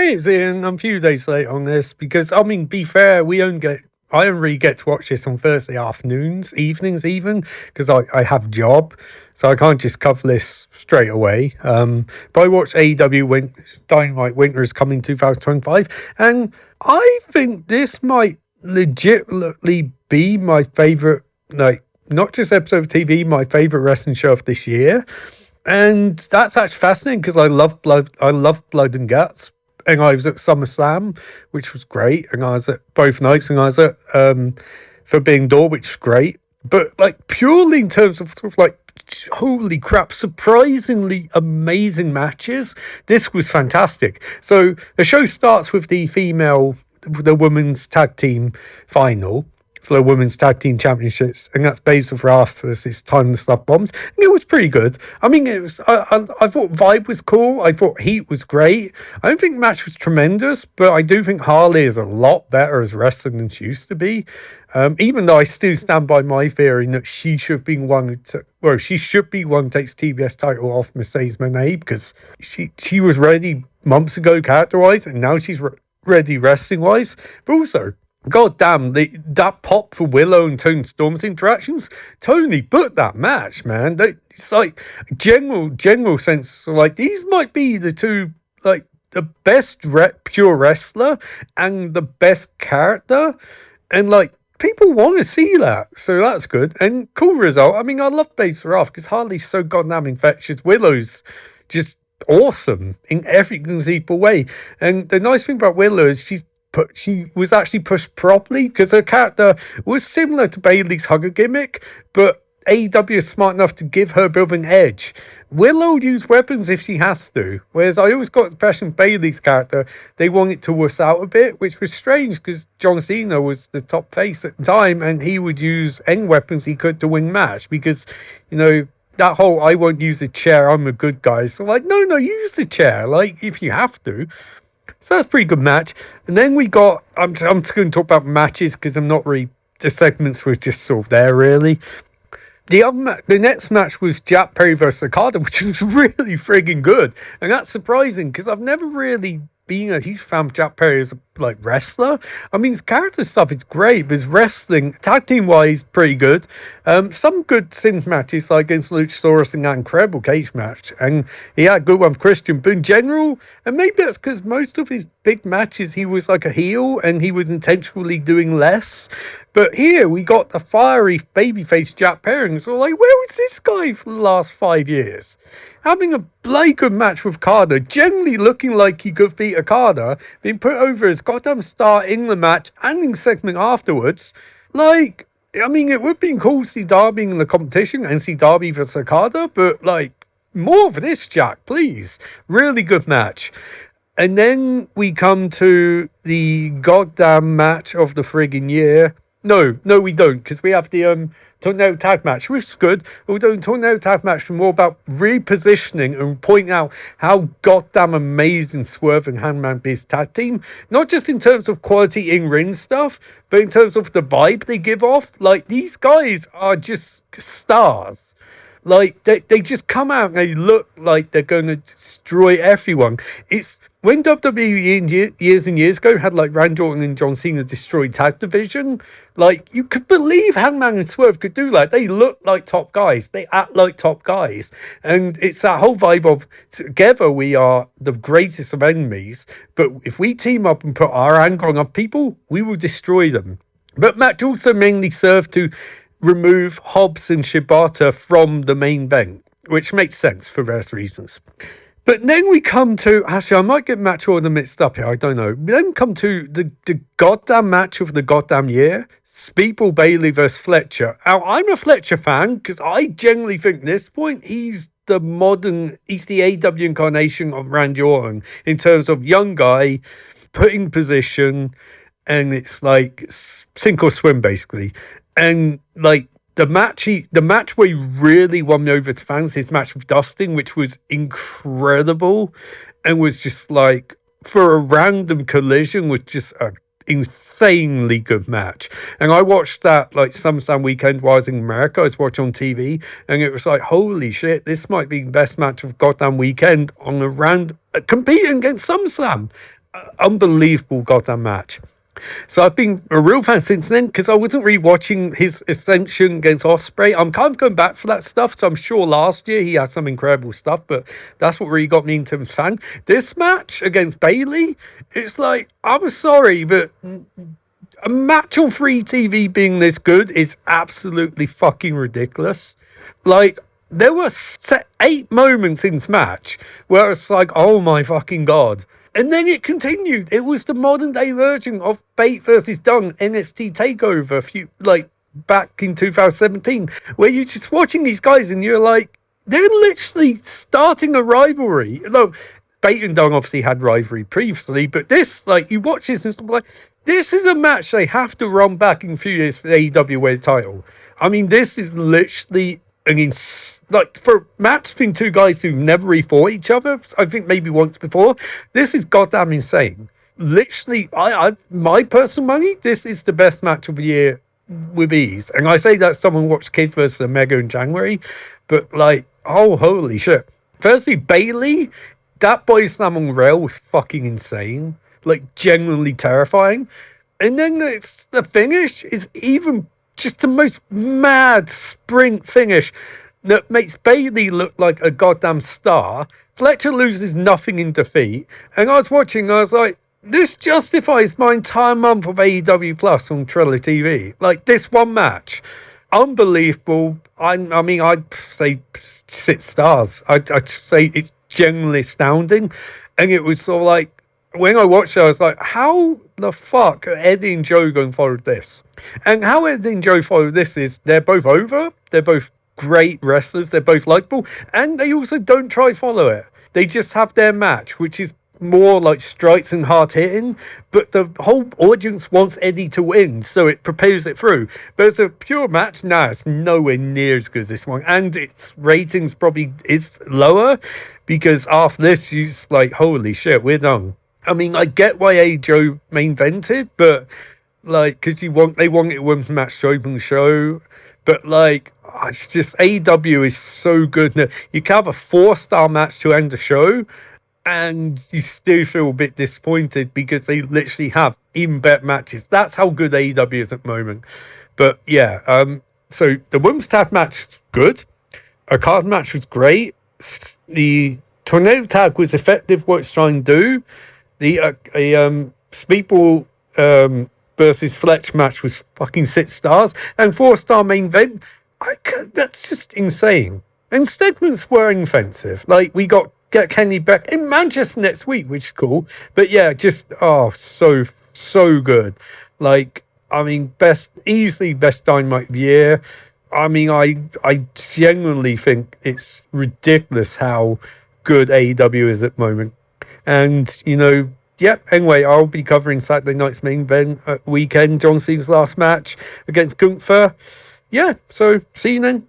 Hey, it's Ian. I'm a few days late on this because, I mean, be fair, I don't really get to watch this on Thursday afternoons, evenings even, because I have a job, so I can't just cover this straight away. But I watched AEW Dynamite Winter is Coming 2025, and I think this might legitimately be my favorite, like, not just episode of TV, my favorite wrestling show of this year. And that's actually fascinating because I love Blood and Guts. And I was at SummerSlam, which was great. And I was at both nights, and I was at Forbidden Door, which was great. But like purely in terms of sort of like, holy crap, surprisingly amazing matches. This was fantastic. So the show starts with the women's tag team final for the women's tag team championships, and that's Babes of Wrath versus Time and Stuff Bombs. And it was pretty good. I mean, it was. I thought Vibe was cool. I thought Heat was great. I don't think the match was tremendous, but I do think Harley is a lot better as a wrestler than she used to be. Even though I still stand by my theory that she should be one. She should be one who takes TBS title off Mercedes Moné, because she was ready months ago character wise, and now she's ready wrestling wise. But also, God damn, that pop for Willow and Tony Storm's interactions. Tony booked that match, man. It's like general sense. Like, these might be the two, like, the best pure wrestler and the best character, and like, people want to see that, so that's good. And cool result. I mean, I love Babes for Wrath because Harley's so goddamn infectious. Willow's just awesome in every conceivable way. And the nice thing about Willow is she was actually pushed properly, because her character was similar to Bayley's hugger gimmick, but AEW is smart enough to give her a bit of an edge. Willow use weapons if she has to, whereas I always got the impression Bayley's character, they wanted to wuss out a bit, which was strange because John Cena was the top face at the time, and he would use any weapons he could to win match, because, you know, that whole I won't use a chair, I'm a good guy. So like, no, use the chair, like, if you have to. So that's a pretty good match. And then we got, I'm just going to talk about matches because I'm not really, the segments were just sort of there really. The next match was Jack Perry versus Okada, which was really frigging good. And that's surprising because I've never really been a huge fan of Jack Perry as a wrestler. I mean, his character stuff is great, but his wrestling, tag team wise, pretty good. Some good singles matches, like against Luchasaurus in that incredible cage match, and he had a good one with Christian. But in general, and maybe that's because most of his big matches he was like a heel, and he was intentionally doing less. But here we got the fiery babyface Jack Perry, and so like, where was this guy for the last 5 years? Having a bloody good match with Okada, generally looking like he could beat Okada, being put over as goddamn star in the match and in the segment afterwards. Like, I mean, it would have been cool to see Darby in the competition and see Darby versus Okada, but like, more of this, Jack, please. Really good match. And then we come to the goddamn match of the friggin' year. No, we don't, because we have the Tornado Tag match, which is good. Although the Tornado Tag match was more about repositioning and pointing out how goddamn amazing Swerve and Hangman Biz tag team. Not just in terms of quality in-ring stuff, but in terms of the vibe they give off. Like, these guys are just stars. Like, they just come out and they look like they're going to destroy everyone. It's when WWE years and years ago had like Randy Orton and John Cena destroyed tag division, like, you could believe Hangman and Swerve could do that. They look like top guys. They act like top guys. And it's that whole vibe of together we are the greatest of enemies, but if we team up and put our anger on other people, we will destroy them. But match also mainly served to remove Hobbs and Shibata from the main event, which makes sense for various reasons. But then we come to, actually, I might get match order mixed up here, I don't know. Then come to the goddamn match of the goddamn year, Speedball Bailey versus Fletcher. Now, I'm a Fletcher fan because I generally think at this point he's the AEW incarnation of Randy Orton in terms of young guy, putting position, and it's like sink or swim basically. And like, the match where he really won me over as fans, his match with Dustin, which was incredible, and was just like, for a random collision, was just an insanely good match. And I watched that like SummerSlam weekend while I was in America. I was watching on TV, and it was like, holy shit, this might be the best match of goddamn weekend on a competing against SummerSlam. unbelievable goddamn match. So I've been a real fan since then because I wasn't really watching his ascension against Ospreay. I'm kind of going back for that stuff, so I'm sure last year he had some incredible stuff, but that's what really got me into him as a fan. This match against Bayley, it's like, I'm sorry, but a match on free TV being this good is absolutely fucking ridiculous. Like, there were 8 moments in this match where it's like, oh my fucking god. And then it continued. It was the modern day version of Bate versus Dunn NXT Takeover back in 2017, where you're just watching these guys and you're like, they're literally starting a rivalry. Look, Bate and Dunn obviously had rivalry previously, but this, like, you watch this and stuff like, this is a match they have to run back in a few years for the AEW World title. I mean, this is literally for a match between 2 guys who never really fought each other, I think maybe once before, this is goddamn insane. Literally, my personal money, this is the best match of the year with ease. And I say that someone watched Kid vs. Omega in January, but like, oh, holy shit. Firstly, Bayley, that body slam on the rail was fucking insane. Like, genuinely terrifying. And then the finish is even just the most mad sprint finish that makes Bayley look like a goddamn star. Fletcher loses nothing in defeat. And I was watching, I was like, this justifies my entire month of AEW Plus on Triller TV. Like, this one match. Unbelievable. I mean, I'd say 6 stars. I'd say it's genuinely astounding. And it was sort of like, when I watched it, I was like, how the fuck are Eddie and Joe going to follow this? And how Eddie and Joe follow this is they're both over, they're both great wrestlers, they're both likable, and they also don't try to follow it. They just have their match, which is more like strikes and hard hitting, but the whole audience wants Eddie to win, so it propels it through. But as a pure match, it's nowhere near as good as this one, and its ratings probably is lower, because after this, you're just like, holy shit, we're done. I mean, I get why AEW main evented, but like, because they wanted a women's match to open the show, but like, it's just AEW is so good. Now, you can have a 4-star match to end the show, and you still feel a bit disappointed because they literally have even better matches. That's how good AEW is at the moment. But yeah, so the women's tag match is good. A card match was great. The tornado tag was effective. What it's trying to do. The Speedball versus Fletcher match was fucking 6 stars, and 4-star main event. That's just insane. And segments were offensive. Like, we get Kenny back in Manchester next week, which is cool. But yeah, just so good. Like, I mean, easily best Dynamite of the year. I mean, I genuinely think it's ridiculous how good AEW is at the moment. And, anyway, I'll be covering Saturday night's main event weekend, John Cena's last match against Gunther. Yeah, so see you then.